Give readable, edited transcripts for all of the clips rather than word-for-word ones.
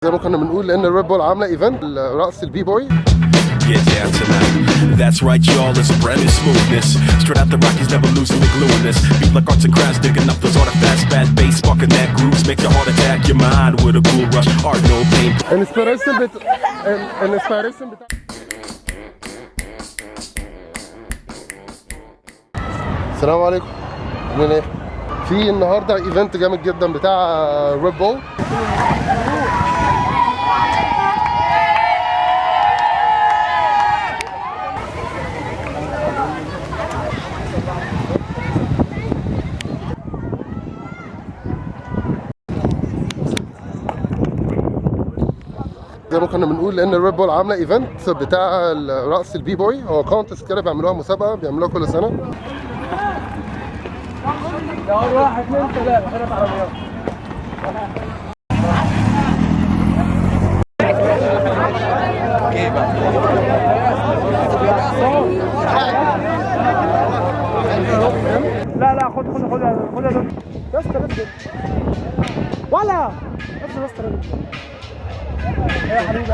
زي ما كنا بنقول ان الريد بول عامله ايفنت رقص البي بوي. Get down tonight. That's right, y'all. It's a brand new smoothness. Straight out the Rockies, never losing the glue in this. Beat like arts and crafts, digging up those artifacts. Bad bass, sparking that grooves, make your heart attack your mind with a cool rush. Art, no pain. الانسبيريشن بتاع السلام عليكم. عاملين ايه؟ في النهارده ايفنت جامد جدا بتاع ريد بول. زي ما كنا بنقول ان الريد بول عامله ايفنت بتاع رقص البي بوي. هو كونتست كده بيعملوها مسابقه بيعملوها كل سنه. واحد اثنين ثلاثة 3 عربيات. لا خد بس تردد ولا بس تردد يا حبيبي.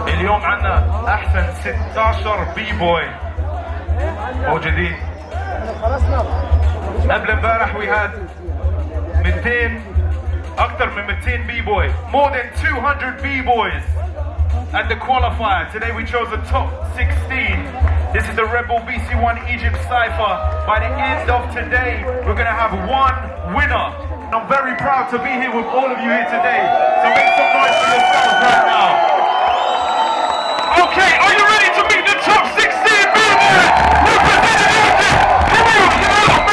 اليوم عندنا احسن 16 بي بوي موجودين. قبل امبارح we had 200 اكثر من 200 بي بوي, more than 200 بي boys at the qualifier. Today we chose the top 16. This is the Red Bull BC1 Egypt Cypher. By the end of today, we're going to have one winner. I'm very proud to be here with all of you here today. So make some noise for yourselves right now. Okay, are you ready to meet the top 16 B-boys? Representing Egypt. Come on, give it up.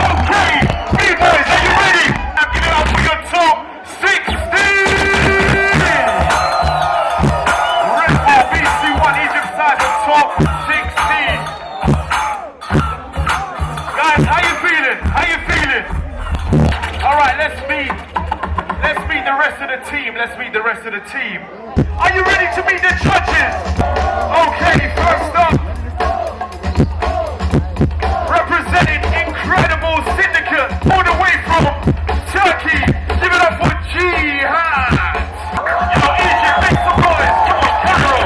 Okay, B-boys, are you ready? Now give it up for your top 16. Red Bull BC1 Egypt Cypher top 16. Guys, how you feeling? How you feeling? All right, let's meet the rest of the team. Let's meet the rest of the team. Are you ready to meet the judges? Okay, first up, representing Incredible Syndicate, all the way from Turkey. Give it up for Jihad. Yo, Egypt, make some noise. Come on, Cairo.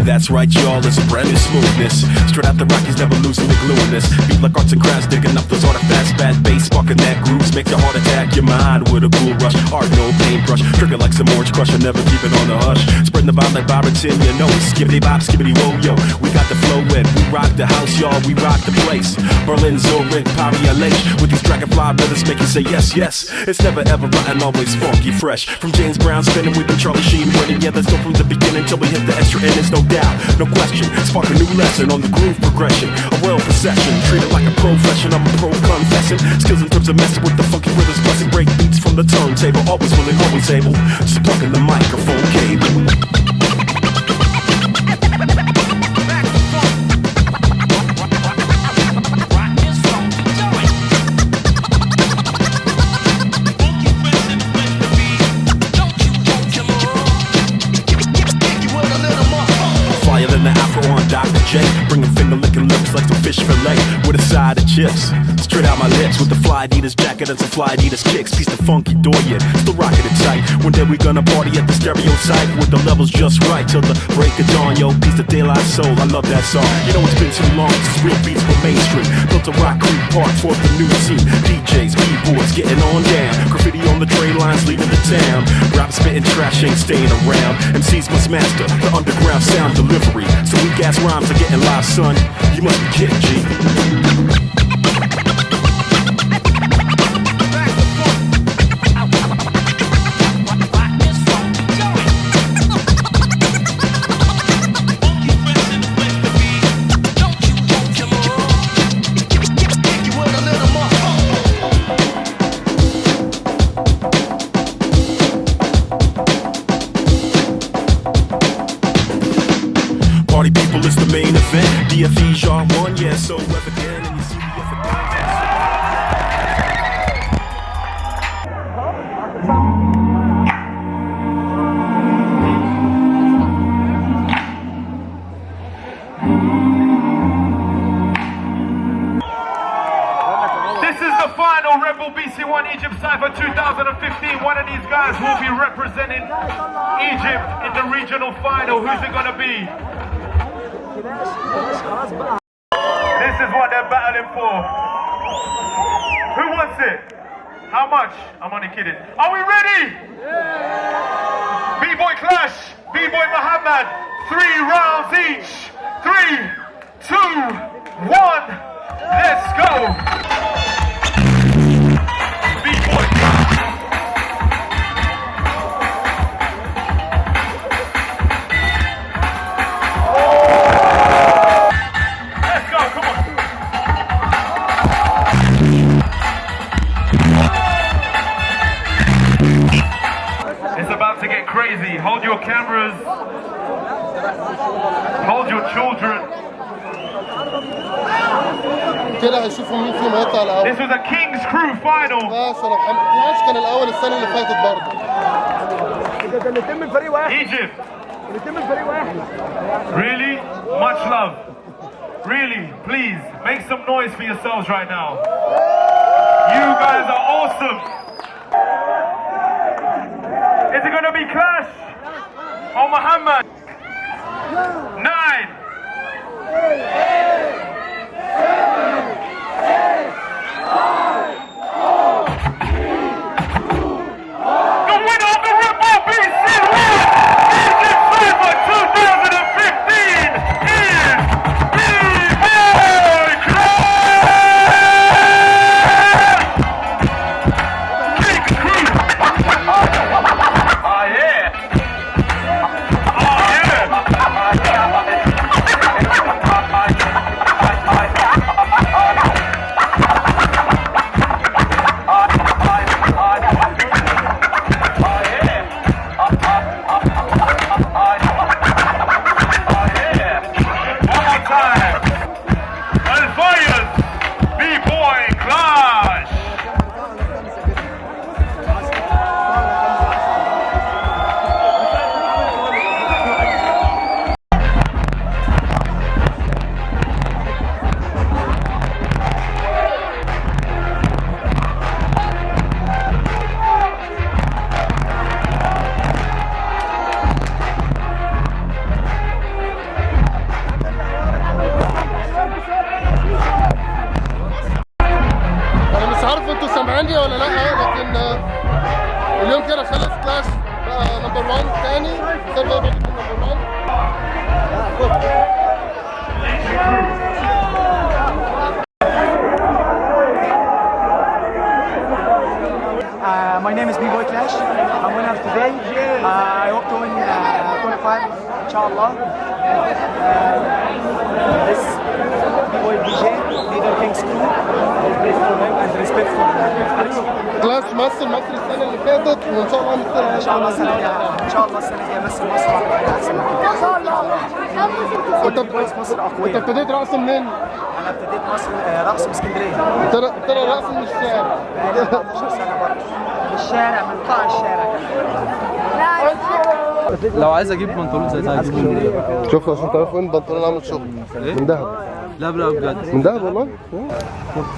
That's right, y'all, it's a brand new smoothness. Straight out the Rockies, never losing the gluiness. Beat like arts and crafts, digging up those artifacts. Bad bass, sparking that grooves, make your heart attack your mind with a cool rush. Art, no paintbrush, trigger like some orange crush, and never keep it on the hush. Spreading the vibe like Byronton, you know it. Skibbity bop, skibbity whoa, yo. We got the flow in, we rock the house, y'all, we rock the place. Berlin, Zurich, Paris, LH, with these dragonfly brothers make you say yes, yes. It's never ever rotten, always funky, fresh. From James Brown spinning, we've been Charlie Sheen winning. Yeah, let's go from the beginning till we hit the extra innings, no doubt. No question, spark a new lesson on the groove progression. A royal procession, treated like a profession. I'm a pro confessing. Skills in terms of messing with the funky rhythms, busting break beats from the turntable. Always willing, always able. Just plugging the microphone cable. Bringing finger licking lips like some fish fillet with a side of chips. Straight out my lips with the fly Adidas jacket and some fly Adidas kicks. Piece the funky doyen, still rocking it tight. One day we gonna party at the stereo site with the levels just right till the break of dawn. Yo, piece of De La Soul, I love that song. You know it's been too long since real beats were mainstream. Built a Rock Creek Park for the new scene. DJs, B-boys getting on down. Graffiti on the train lines leading the town. Rap spitting trash ain't staying around. MCs must master the underground sound delivery. So weak ass rhymes are getting live, son. You must be kidding, G. Party people is the main event. DFE's y'all won, yeah, so evident. And you see the evidence. This is the final Rebel BC1 Egypt Cypher 2015. One of these guys will be representing Egypt in the regional final. Who's it gonna be? This is what they're battling for. Who wants it? How much? I'm only kidding. Are we ready? Yeah. B-Boy Clash, B-Boy Muhammad. 3 rounds each. 3, 2, 1. Let's go. B-Boy. Crazy. Hold your cameras. Hold your children. كده هيشوفوا مين فيهم هيطلع الاول. This was a King's Crew final. بس انا محمد كان الاول السنه اللي فاتت برضه. ده الاثنين من فريق واحد. Egypt. الاثنين من فريق واحد. Really? Much love. Really? Please make some noise for yourselves right now. You guys are awesome. Is it gonna be Clash or Muhammad? 9. The winner of the Rebel BC1 Egypt Cypher 2015 is B-Boy Clash! عارف انتوا سامعيني ولا لا، لكن اليوم كده خلص كلاش بقى نمبر 1 تاني، سيرفر بقى نمبر 1. My name is B-Boy Clash. I'm winner of today. I hope to win 25, inshallah. This B-Boy DJ, leader King's Crew. And respect for the كلاش مثل مصر السنة اللي فاتت، وإن شاء الله مثل إن شاء الله السنة الجاية، إن شاء الله السنة الجاية مثل مصر وهتبقى أحسن من كده. إن شاء الله. انت كويس مصر أقوياء. انت ابتديت رقص منين؟ أنا ابتديت مصر رقص من اسكندرية. ابتدى رقص من الشارع. بقالي 14 سنة برضه. من الشارع، من قاع الشارع كمان. لو عايز اجيب بنطلون زي ده هجيبه منين؟ شوف عشان تعرف وين بنطلون عامل شغل من دهب. لا بجد. من دهب والله.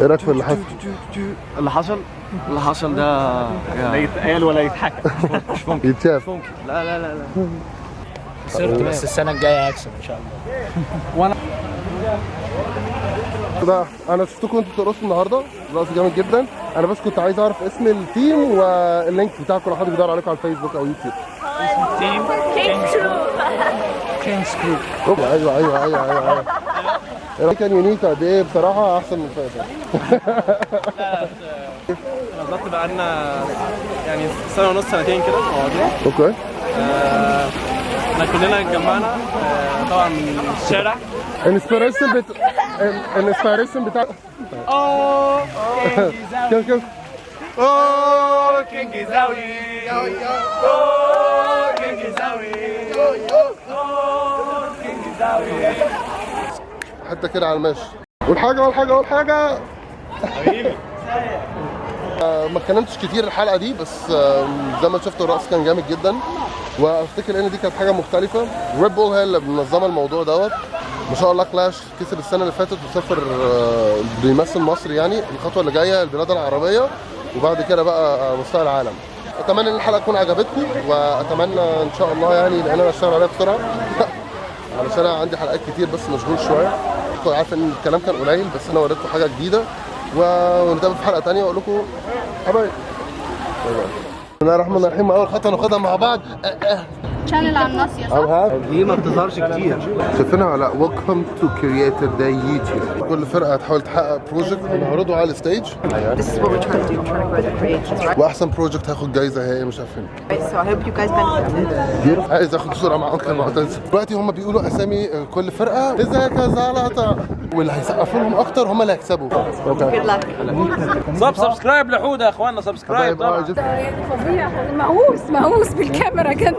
ايه رايك في اللي حصل؟ اللي حصل ده لا يتقال ولا يتحكى. مش ممكن. يتشاف. لا خسرت بس السنة الجاية هكسب إن شاء الله. ده انا شفتكم انتوا بترقصوا النهارده، رقص جامد جدا. انا بس كنت عايز اعرف اسم التيم واللينك بتاعكم لو حد بيدور عليكم على الفيسبوك او يوتيوب. تيم كينجز كرو. ايوه. كان يونيك قد ايه بصراحه، احسن من فاتت. بالظبط بقى لنا يعني سنه ونص سنتين كده موجودين. اوكي. احنا كلنا اتجمعنا طبعا من الشارع. الانسبيريشن بتاع كيف كينج زاوي حتى كده على الماشي. والحاجه حبيبي ما اتكلمتش كتير الحلقه دي، بس زي ما شفتوا الرقص كان جامد جدا، وافتكر ان دي كانت حاجه مختلفه. ريد بول هي اللي منظمه الموضوع دوت. ما شاء الله كلاش كسب السنه اللي فاتت وسافر بيمثل مصر، يعني الخطوه اللي جايه البلاد العربيه وبعد كده بقى مستوى العالم. اتمنى ان الحلقه تكون عجبتكم، واتمنى ان شاء الله يعني لان انا اشتغل عليها بسرعه علشان انا عندي حلقات كتير بس مشغول شويه. كنت عارف ان الكلام كان قليل، بس انا وريتكم حاجه جديده، ونتقابل في حلقه ثانيه واقول لكم حبايبي. بسم الله الرحمن الرحيم. اول خطوه ناخدها مع بعض شانل على الناصية صح؟ دي ما بتظهرش كتير. شايفينها ولا لا؟ ويلكم تو كرييتيف داي يوتيوب. كل فرقه هتحاول تحقق بروجكت ونعرضه على الستيج. This is what we're trying to do. We're trying to grow the creators, right? واحسن بروجكت هياخد جايزه هي ايه مش عارفين. So I hope you guys benefited. عايز اخد صوره مع انكل معتز. دلوقتي هم بيقولوا اسامي كل فرقه، ازيك يا زلطه، واللي هيسقفوا لهم اكتر هم اللي هيكسبوا. اوكي. Good luck. سبسكرايب لحوده يا اخوانا، سبسكرايب طبعا. فظيع، مهووس بالكاميرا كان